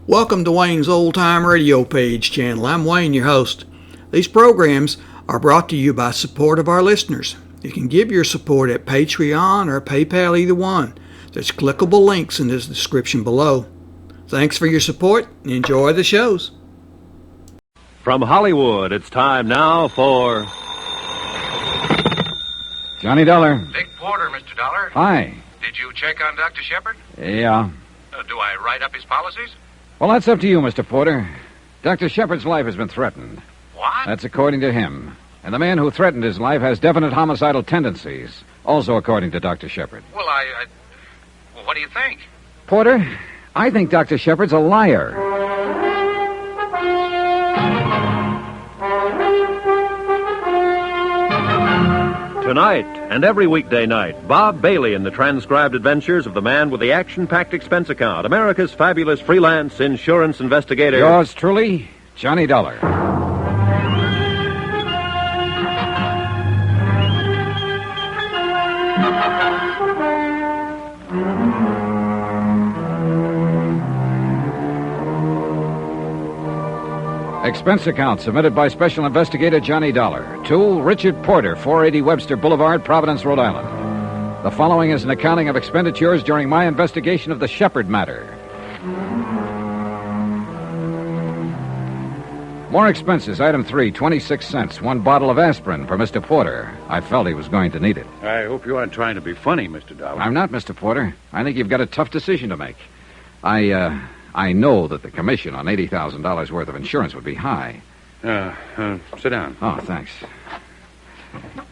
Welcome to Wayne's Old Time Radio Page channel. I'm Wayne, your host. These programs are brought to you by support of our listeners. You can give your support at Patreon or PayPal, either one. There's clickable links in the description below. Thanks for your support and enjoy the shows. From Hollywood, it's time now for... Johnny Dollar. Dick Porter, Mr. Dollar. Hi. Did you check on Dr. Shepard? Yeah. Do I write up his policies? Well, that's up to you, Mr. Porter. Dr. Shepard's life has been threatened. What? That's according to him. And the man who threatened his life has definite homicidal tendencies, also according to Dr. Shepard. Well, well, what do you think? Porter, I think Dr. Shepard's a liar. Tonight and every weekday night, Bob Bailey in the transcribed adventures of the man with the action-packed expense account, America's fabulous freelance insurance investigator. Yours truly, Johnny Dollar. Expense account submitted by Special Investigator Johnny Dollar to Richard Porter, 480 Webster Boulevard, Providence, Rhode Island. The following is an accounting of expenditures during my investigation of the Shepard matter. More expenses. Item 3, 26 cents. One bottle of aspirin for Mr. Porter. I felt he was going to need it. I hope you aren't trying to be funny, Mr. Dollar. I'm not, Mr. Porter. I think you've got a tough decision to make. I know that the commission on $80,000 worth of insurance would be high. Sit down. Oh, thanks.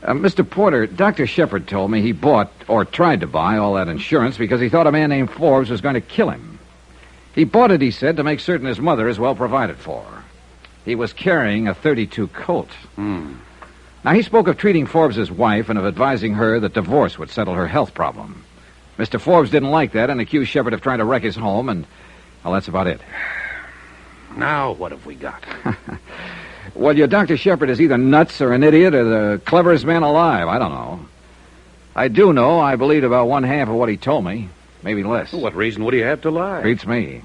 Mr. Porter, Dr. Shepard told me he bought, or tried to buy, all that insurance because he thought a man named Forbes was going to kill him. He bought it, he said, to make certain his mother is well provided for. He was carrying a .32 Colt. Now, he spoke of treating Forbes' wife and of advising her that divorce would settle her health problem. Mr. Forbes didn't like that and accused Shepard of trying to wreck his home, and, well, that's about it. Now, what have we got? Well, your Dr. Shepard is either nuts or an idiot or the cleverest man alive. I don't know. I do know I believed about one half of what he told me, maybe less. Well, what reason would he have to lie? Beats me.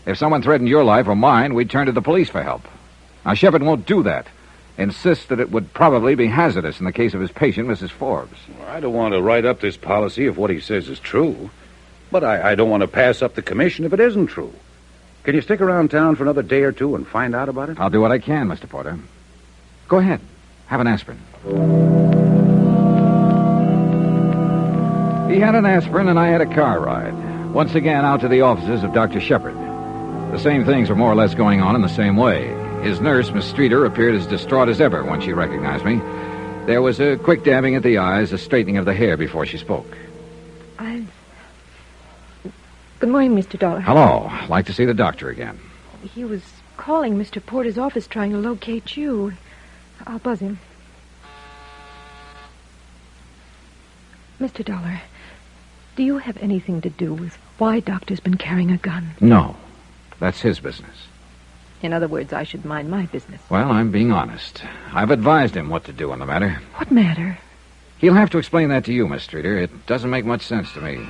If someone threatened your life or mine, we'd turn to the police for help. Now, Shepard won't do that. Insists that it would probably be hazardous in the case of his patient, Mrs. Forbes. Well, I don't want to write up this policy if what he says is true. But I don't want to pass up the commission if it isn't true. Can you stick around town for another day or two and find out about it? I'll do what I can, Mr. Porter. Go ahead. Have an aspirin. He had an aspirin and I had a car ride. Once again, out to the offices of Dr. Shepard. The same things were more or less going on in the same way. His nurse, Miss Streeter, appeared as distraught as ever when she recognized me. There was a quick dabbing at the eyes, a straightening of the hair before she spoke. Good morning, Mr. Dollar. Hello. Like to see the doctor again. He was calling Mr. Porter's office trying to locate you. I'll buzz him. Mr. Dollar, do you have anything to do with why Doctor's been carrying a gun? No. That's his business. In other words, I should mind my business. Well, I'm being honest. I've advised him what to do on the matter. What matter? He'll have to explain that to you, Miss Streeter. It doesn't make much sense to me.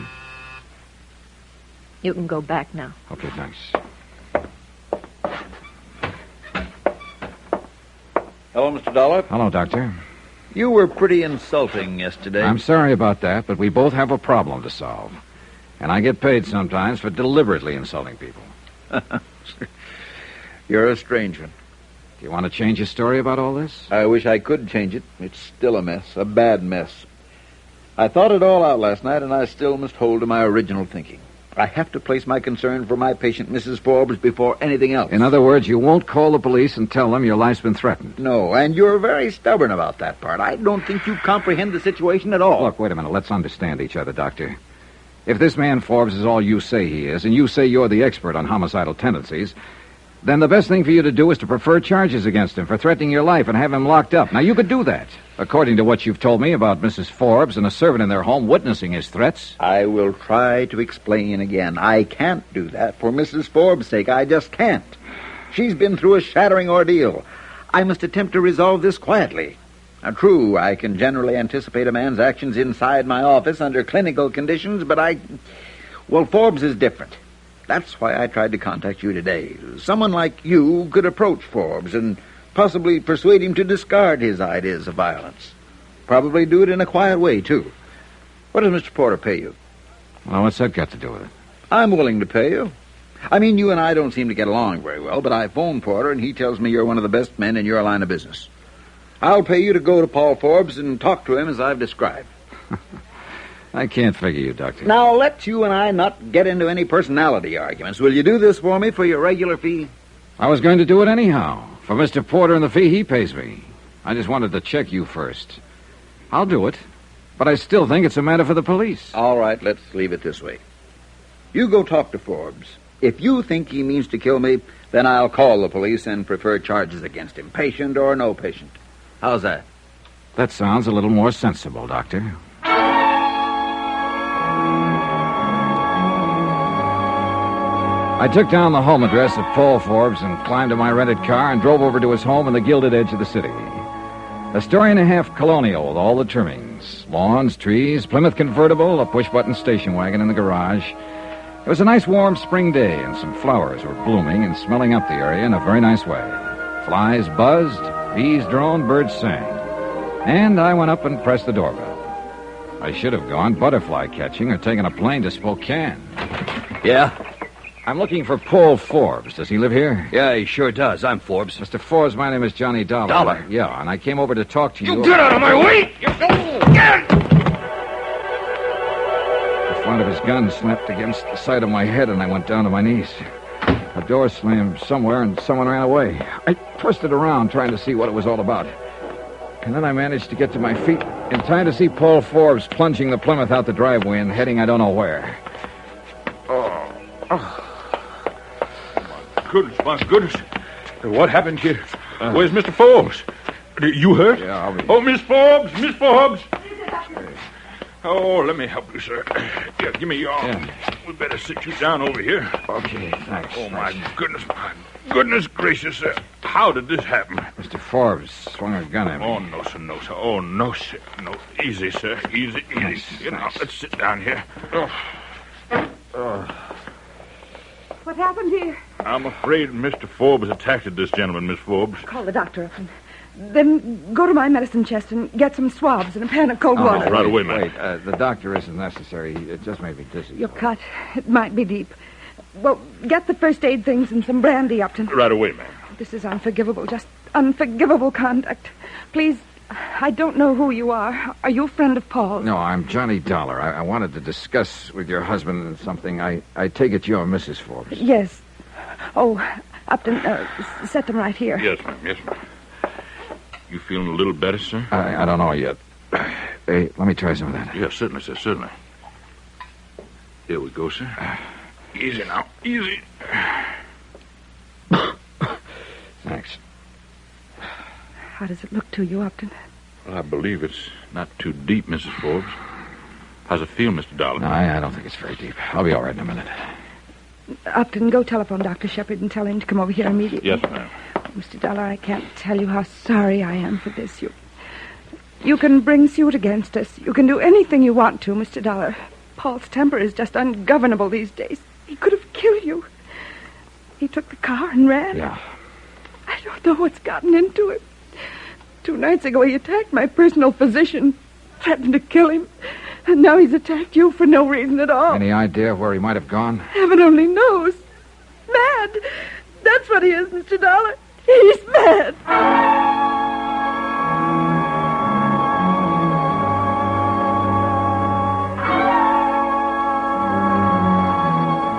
You can go back now. Okay, thanks. Hello, Mr. Dollar. Hello, Doctor. You were pretty insulting yesterday. I'm sorry about that, but we both have a problem to solve. And I get paid sometimes for deliberately insulting people. You're a strange one. Do you want to change your story about all this? I wish I could change it. It's still a mess, a bad mess. I thought it all out last night, and I still must hold to my original thinking. I have to place my concern for my patient, Mrs. Forbes, before anything else. In other words, you won't call the police and tell them your life's been threatened. No, and you're very stubborn about that part. I don't think you comprehend the situation at all. Look, wait a minute. Let's understand each other, Doctor. If this man Forbes is all you say he is, and you say you're the expert on homicidal tendencies, then the best thing for you to do is to prefer charges against him for threatening your life and have him locked up. Now, you could do that, according to what you've told me about Mrs. Forbes and a servant in their home witnessing his threats. I will try to explain again. I can't do that for Mrs. Forbes' sake. I just can't. She's been through a shattering ordeal. I must attempt to resolve this quietly. Now, true, I can generally anticipate a man's actions inside my office under clinical conditions, but Forbes is different. That's why I tried to contact you today. Someone like you could approach Forbes and possibly persuade him to discard his ideas of violence. Probably do it in a quiet way, too. What does Mr. Porter pay you? Well, what's that got to do with it? I'm willing to pay you. I mean, you and I don't seem to get along very well, but I phoned Porter, and he tells me you're one of the best men in your line of business. I'll pay you to go to Paul Forbes and talk to him as I've described. I can't figure you, Doctor. Now, let you and I not get into any personality arguments. Will you do this for me for your regular fee? I was going to do it anyhow, for Mr. Porter and the fee he pays me. I just wanted to check you first. I'll do it, but I still think it's a matter for the police. All right, let's leave it this way. You go talk to Forbes. If you think he means to kill me, then I'll call the police and prefer charges against him, patient or no patient. How's that? That sounds a little more sensible, Doctor. I took down the home address of Paul Forbes and climbed in my rented car and drove over to his home in the gilded edge of the city. A story and a half colonial with all the trimmings. Lawns, trees, Plymouth convertible, a push-button station wagon in the garage. It was a nice warm spring day, and some flowers were blooming and smelling up the area in a very nice way. Flies buzzed, bees droned, birds sang. And I went up and pressed the doorbell. I should have gone butterfly catching or taken a plane to Spokane. Yeah? I'm looking for Paul Forbes. Does he live here? Yeah, he sure does. I'm Forbes. Mr. Forbes, my name is Johnny Dollar. Dollar? Yeah, and I came over to talk to you. You get out of my way! The front of his gun snapped against the side of my head, and I went down to my knees. A door slammed somewhere, and someone ran away. I twisted around, trying to see what it was all about. And then I managed to get to my feet in time to see Paul Forbes plunging the Plymouth out the driveway and heading I don't know where. My goodness. What happened here? Where's Mr. Forbes? You hurt? Yeah, I'll be... Oh, Miss Forbes! Miss Forbes! Oh, let me help you, sir. Yeah, give me your arm. Yeah. We better sit you down over here. Okay, thanks. Oh, my goodness gracious, sir. How did this happen? Mr. Forbes swung a gun at me. Oh, no, sir, no, sir. Oh, no, sir. No, easy, sir. Easy. Nice, You know, nice. let's sit down here. What happened here? I'm afraid Mr. Forbes attacked this gentleman, Miss Forbes. Call the doctor up and then go to my medicine chest and get some swabs and a pan of cold water. Right away, ma'am. Wait, the doctor isn't necessary. It just made me dizzy. Your cut, it might be deep. Well, get the first aid things and some brandy, Upton. Right away, ma'am. This is unforgivable, just unforgivable conduct. Please, I don't know who you are. Are you a friend of Paul's? No, I'm Johnny Dollar. I wanted to discuss with your husband something. I take it you're Mrs. Forbes. Yes. Oh, Upton, set them right here. Yes, ma'am. Yes, ma'am. You feeling a little better, sir? I don't know yet. Hey, let me try some of that. Yes, certainly, sir, certainly. Here we go, sir. Easy now. Easy. Thanks. How does it look to you, Upton? Well, I believe it's not too deep, Mrs. Forbes. How's it feel, Mr. Dollar? No, I don't think it's very deep. I'll be all right in a minute. Upton, go telephone Dr. Shepard and tell him to come over here immediately. Yes, ma'am. Mr. Dollar, I can't tell you how sorry I am for this. You can bring suit against us. You can do anything you want to, Mr. Dollar. Paul's temper is just ungovernable these days. He could have killed you. He took the car and ran. Yeah. I don't know what's gotten into him. 2 nights ago, he attacked my personal physician, threatened to kill him. And now he's attacked you for no reason at all. Any idea where he might have gone? Heaven only knows. Mad. That's what he is, Mr. Dollar. He's mad.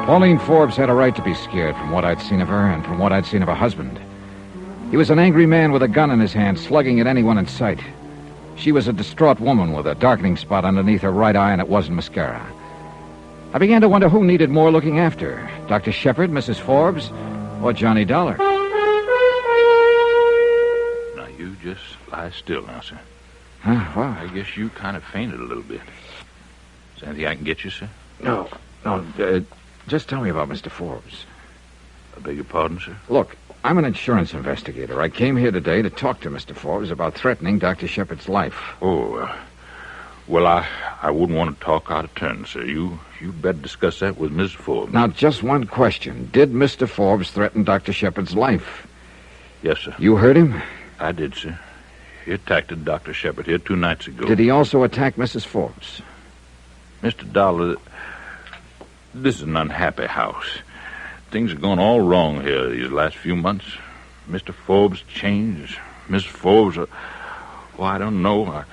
Pauline Forbes had a right to be scared from what I'd seen of her and from what I'd seen of her husband. He was an angry man with a gun in his hand, slugging at anyone in sight. She was a distraught woman with a darkening spot underneath her right eye, and it wasn't mascara. I began to wonder who needed more looking after, Dr. Shepard, Mrs. Forbes, or Johnny Dollar. Now, you just lie still now, sir. Huh? What? I guess you kind of fainted a little bit. Is there anything I can get you, sir? No. Just tell me about Mr. Forbes. I beg your pardon, sir? Look, I'm an insurance investigator. I came here today to talk to Mr. Forbes about threatening Dr. Shepard's life. Oh, Well, I wouldn't want to talk out of turn, sir. You better discuss that with Miss Forbes. Now, just one question. Did Mr. Forbes threaten Dr. Shepard's life? Yes, sir. You heard him? I did, sir. He attacked Dr. Shepard here 2 nights ago. Did he also attack Mrs. Forbes? Mr. Dollar, this is an unhappy house. Things have gone all wrong here these last few months. Mr. Forbes changed. Miss Forbes, well, I don't know.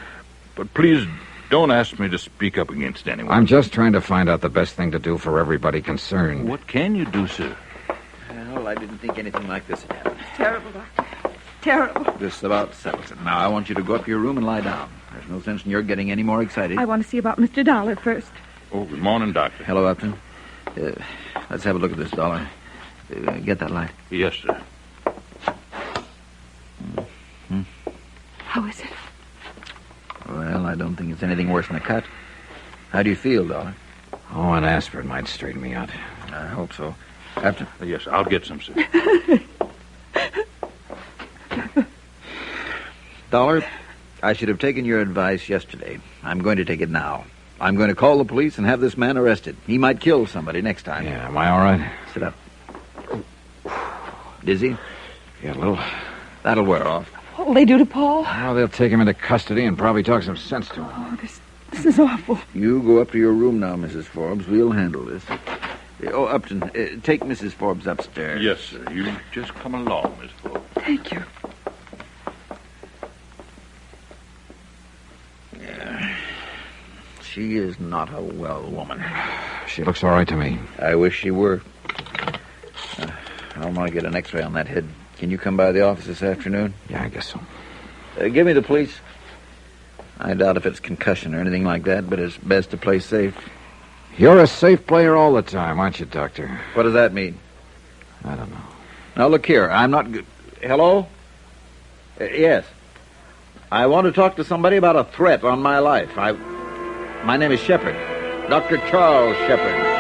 But please don't ask me to speak up against anyone. I'm just trying to find out the best thing to do for everybody concerned. What can you do, sir? Well, I didn't think anything like this had happened. Terrible, Doctor. Terrible. This about settles it. Now, I want you to go up to your room and lie down. There's no sense in your getting any more excited. I want to see about Mr. Dollar first. Oh, good morning, Doctor. Hello, Upton. Let's have a look at this, Dollar. Get that light. Yes, sir. How is it? Well, I don't think it's anything worse than a cut. How do you feel, Dollar? Oh, an aspirin might straighten me out. I hope so. Upton? Yes, I'll get some, sir. Dollar, I should have taken your advice yesterday. I'm going to take it now. I'm going to call the police and have this man arrested. He might kill somebody next time. Yeah, am I all right? Sit up. Dizzy? Yeah, a little. That'll wear off. What'll they do to Paul? Well, they'll take him into custody and probably talk some sense to him. Oh, this is awful. You go up to your room now, Mrs. Forbes. We'll handle this. Oh, Upton, take Mrs. Forbes upstairs. Yes, sir. You just come along, Miss Forbes. Thank you. Yeah. She is not a well woman. She looks all right to me. I wish she were. I want to get an x-ray on that head. Can you come by the office this afternoon? Yeah, I guess so. Give me the police. I doubt if it's concussion or anything like that, but it's best to play safe. You're a safe player all the time, aren't you, Doctor? What does that mean? I don't know. Now, look here. I'm not good. Hello? Yes. I want to talk to somebody about a threat on my life. My name is Shepard. Dr. Charles Shepard.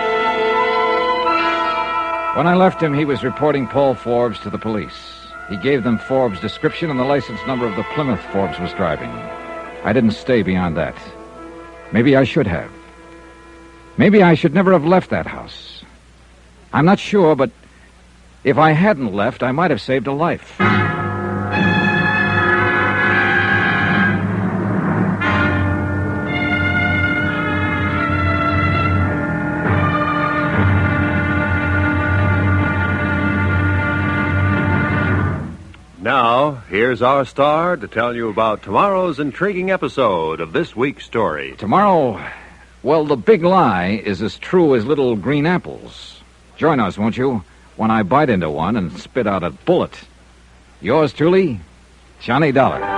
When I left him, he was reporting Paul Forbes to the police. He gave them Forbes' description and the license number of the Plymouth Forbes was driving. I didn't stay beyond that. Maybe I should have. Maybe I should never have left that house. I'm not sure, but if I hadn't left, I might have saved a life. Now, here's our star to tell you about tomorrow's intriguing episode of this week's story. Tomorrow, well, the big lie is as true as little green apples. Join us, won't you, when I bite into one and spit out a bullet. Yours truly, Johnny Dollar.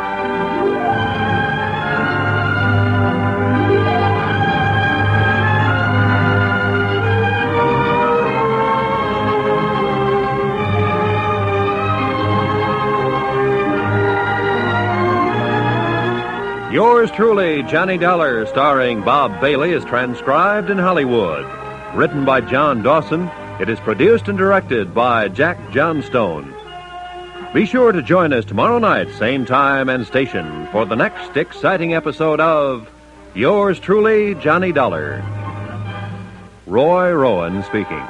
Yours truly, Johnny Dollar, starring Bob Bailey, is transcribed in Hollywood. Written by John Dawson, it is produced and directed by Jack Johnstone. Be sure to join us tomorrow night, same time and station, for the next exciting episode of Yours truly, Johnny Dollar. Roy Rowan speaking.